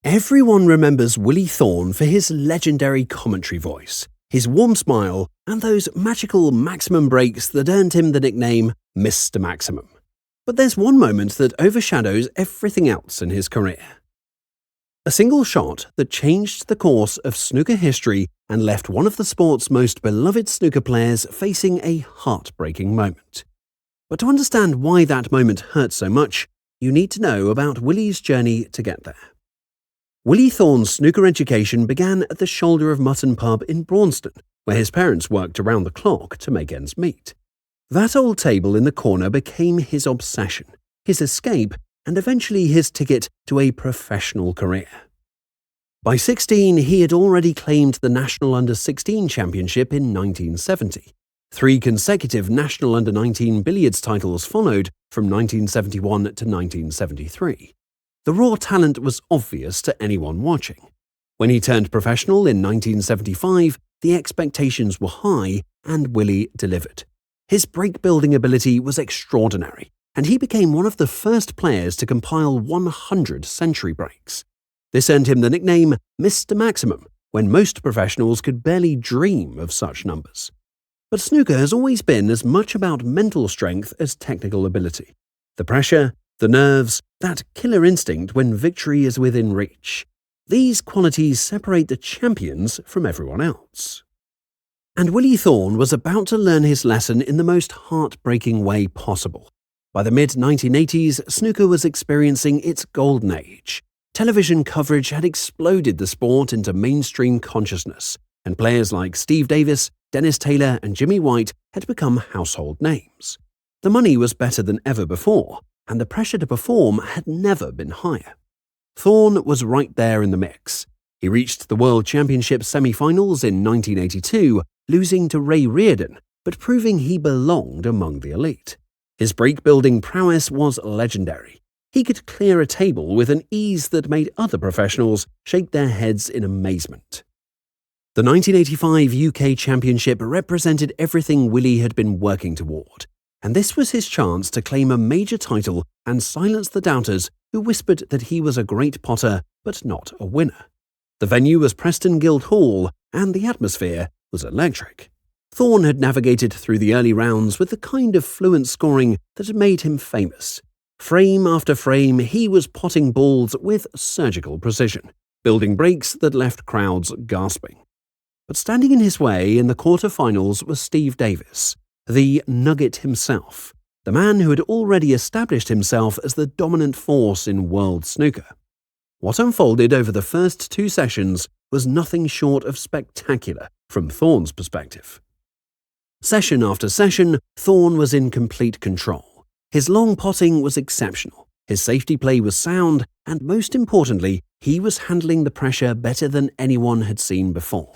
Everyone remembers Willie Thorne for his legendary commentary voice, his warm smile, and those magical maximum breaks that earned him the nickname Mr. Maximum. But there's one moment that overshadows everything else in his career. A single shot that changed the course of snooker history and left one of the sport's most beloved snooker players facing a heartbreaking moment. But to understand why that moment hurt so much, you need to know about Willie's journey to get there. Willie Thorne's snooker education began at the Shoulder of Mutton pub in Braunston, where his parents worked around the clock to make ends meet. That old table in the corner became his obsession, his escape, and eventually his ticket to a professional career. By 16, he had already claimed the National Under-16 Championship in 1970. 3 consecutive National Under-19 billiards titles followed from 1971 to 1973. The raw talent was obvious to anyone watching. When he turned professional in 1975, the expectations were high, and Willie delivered. His break-building ability was extraordinary, and he became one of the first players to compile 100 century breaks. This earned him the nickname Mr. Maximum, when most professionals could barely dream of such numbers. But snooker has always been as much about mental strength as technical ability. The pressure, the nerves, that killer instinct when victory is within reach. These qualities separate the champions from everyone else. And Willie Thorne was about to learn his lesson in the most heartbreaking way possible. By the mid-1980s, snooker was experiencing its golden age. Television coverage had exploded the sport into mainstream consciousness, and players like Steve Davis, Dennis Taylor, and Jimmy White had become household names. The money was better than ever before, and the pressure to perform had never been higher. Thorne was right there in the mix. He reached the World Championship semi-finals in 1982, losing to Ray Reardon, but proving he belonged among the elite. His break-building prowess was legendary. He could clear a table with an ease that made other professionals shake their heads in amazement. The 1985 UK Championship represented everything Willie had been working toward, and this was his chance to claim a major title and silence the doubters who whispered that he was a great potter but not a winner. The venue was Preston Guildhall, and the atmosphere was electric. Thorne had navigated through the early rounds with the kind of fluent scoring that had made him famous. Frame after frame, he was potting balls with surgical precision, building breaks that left crowds gasping. But standing in his way in the quarter-finals was Steve Davis, the Nugget himself, the man who had already established himself as the dominant force in world snooker. What unfolded over the first 2 sessions was nothing short of spectacular from Thorne's perspective. Session after session, Thorne was in complete control. His long potting was exceptional, his safety play was sound, and most importantly, he was handling the pressure better than anyone had seen before.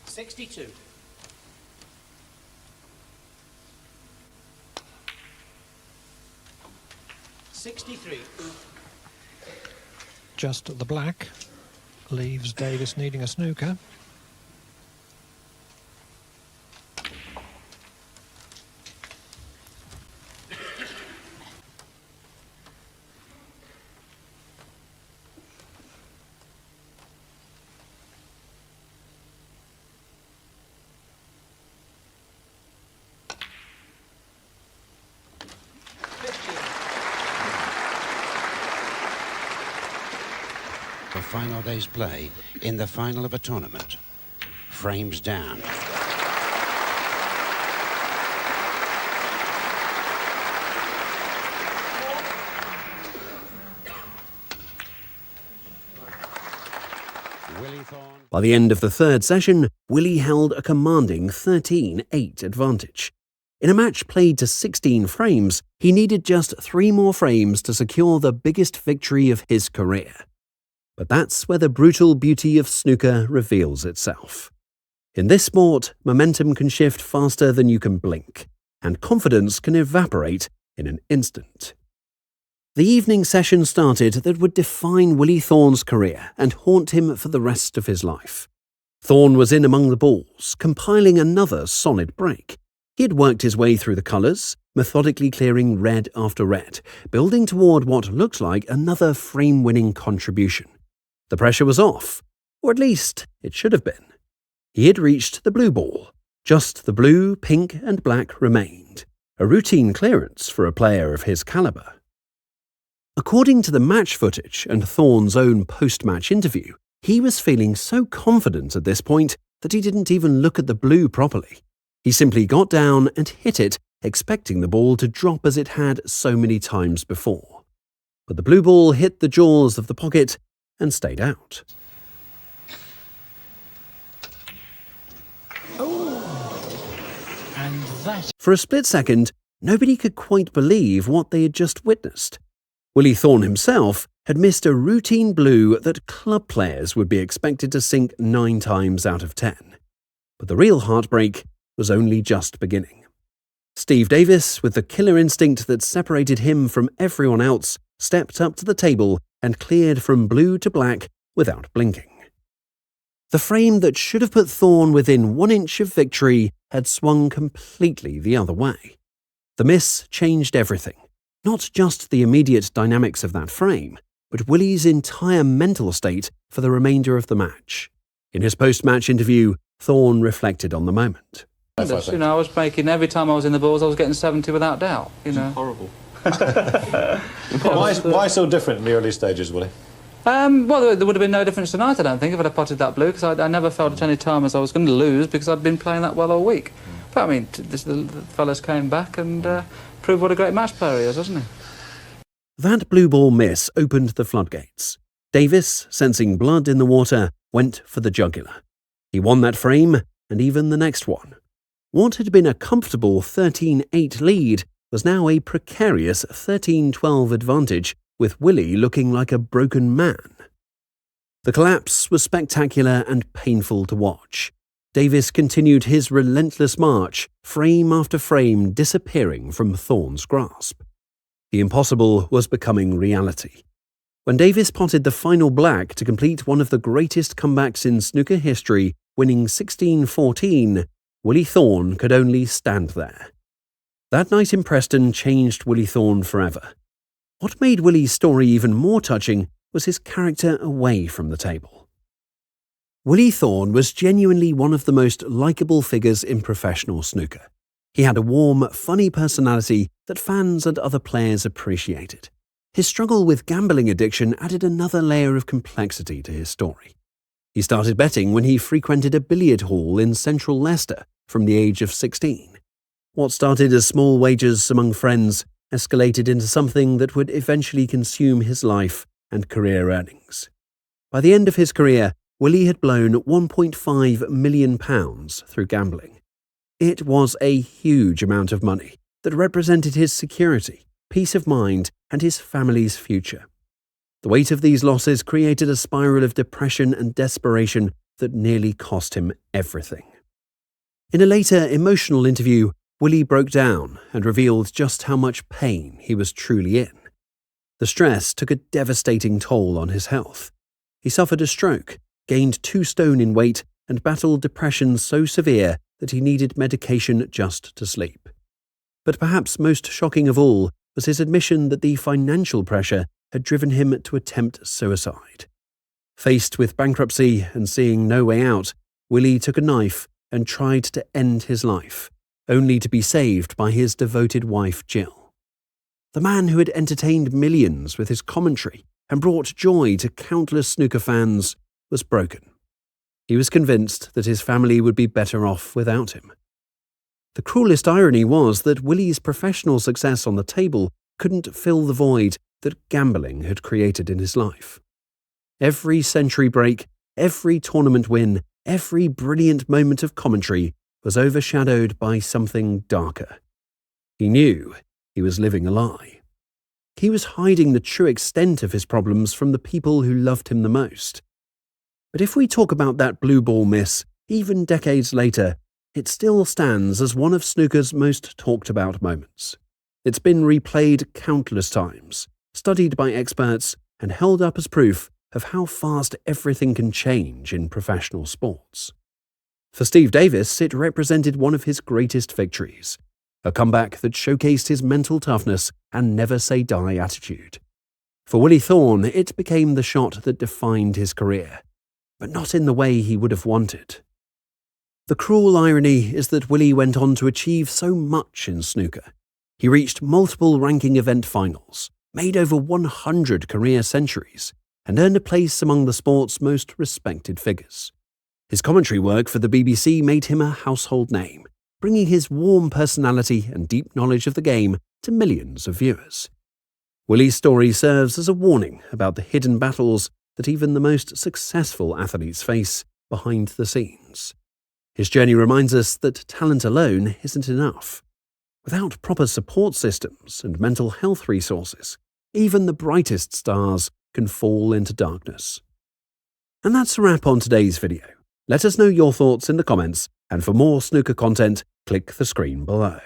62. Just the black leaves Davis needing a snooker. The final day's play in the final of a tournament. Frames down. Willie Thorne. By the end of the 3rd session, Willie held a commanding 13-8 advantage. In a match played to 16 frames, he needed just 3 more frames to secure the biggest victory of his career. But that's where the brutal beauty of snooker reveals itself. In this sport, momentum can shift faster than you can blink, and confidence can evaporate in an instant. The evening session started that would define Willie Thorne's career and haunt him for the rest of his life. Thorne was in among the balls, compiling another solid break. He had worked his way through the colours, methodically clearing red after red, building toward what looked like another frame-winning contribution. The pressure was off, or at least it should have been. He had reached the blue ball. Just the blue, pink and black remained, a routine clearance for a player of his caliber. According to the match footage and Thorne's own post-match interview, he was feeling so confident at this point that he didn't even look at the blue properly. He simply got down and hit it, expecting the ball to drop as it had so many times before. But the blue ball hit the jaws of the pocket and stayed out. And that... For a split second, nobody could quite believe what they had just witnessed. Willie Thorne himself had missed a routine blue that club players would be expected to sink 9 times out of 10. But the real heartbreak was only just beginning. Steve Davis, with the killer instinct that separated him from everyone else, stepped up to the table and cleared from blue to black without blinking. The frame that should have put Thorne within 1 inch of victory had swung completely the other way. The miss changed everything, not just the immediate dynamics of that frame, but Willie's entire mental state for the remainder of the match. In his post-match interview, Thorne reflected on the moment. I was making, every time I was in the balls, I was getting 70 without doubt, Horrible. Why so different in the early stages, Willie? Well, there would have been no difference tonight, I don't think, if I'd have potted that blue, because I never felt at any time as I was going to lose, because I'd been playing that well all week. But, I mean, the fellas came back and proved what a great match player he is, hasn't he? That blue ball miss opened the floodgates. Davis, sensing blood in the water, went for the jugular. He won that frame, and even the next one. What had been a comfortable 13-8 lead was now a precarious 13-12 advantage, with Willie looking like a broken man. The collapse was spectacular and painful to watch. Davis continued his relentless march, frame after frame disappearing from Thorne's grasp. The impossible was becoming reality. When Davis potted the final black to complete one of the greatest comebacks in snooker history, winning 16-14, Willie Thorne could only stand there. That night in Preston changed Willie Thorne forever. What made Willie's story even more touching was his character away from the table. Willie Thorne was genuinely one of the most likeable figures in professional snooker. He had a warm, funny personality that fans and other players appreciated. His struggle with gambling addiction added another layer of complexity to his story. He started betting when he frequented a billiard hall in central Leicester from the age of 16. What started as small wagers among friends escalated into something that would eventually consume his life and career earnings. By the end of his career, Willie had blown £1.5 million through gambling. It was a huge amount of money that represented his security, peace of mind, and his family's future. The weight of these losses created a spiral of depression and desperation that nearly cost him everything. In a later emotional interview, Willie broke down and revealed just how much pain he was truly in. The stress took a devastating toll on his health. He suffered a stroke, gained 2 stone in weight, and battled depression so severe that he needed medication just to sleep. But perhaps most shocking of all was his admission that the financial pressure had driven him to attempt suicide. Faced with bankruptcy and seeing no way out, Willie took a knife and tried to end his life, only to be saved by his devoted wife Jill. The man who had entertained millions with his commentary and brought joy to countless snooker fans was broken. He was convinced that his family would be better off without him. The cruelest irony was that Willie's professional success on the table couldn't fill the void that gambling had created in his life. Every century break, every tournament win, every brilliant moment of commentary was overshadowed by something darker. He knew he was living a lie. He was hiding the true extent of his problems from the people who loved him the most. But if we talk about that blue ball miss, even decades later, it still stands as one of snooker's most talked about moments. It's been replayed countless times, studied by experts, and held up as proof of how fast everything can change in professional sports. For Steve Davis, it represented one of his greatest victories. a comeback that showcased his mental toughness and never-say-die attitude. For Willie Thorne, it became the shot that defined his career, but not in the way he would have wanted. The cruel irony is that Willie went on to achieve so much in snooker. He reached multiple ranking event finals, made over 100 career centuries, and earned a place among the sport's most respected figures. His commentary work for the BBC made him a household name, bringing his warm personality and deep knowledge of the game to millions of viewers. Willie's story serves as a warning about the hidden battles that even the most successful athletes face behind the scenes. His journey reminds us that talent alone isn't enough. Without proper support systems and mental health resources, even the brightest stars can fall into darkness. And that's a wrap on today's video. Let us know your thoughts in the comments, and for more snooker content, click the screen below.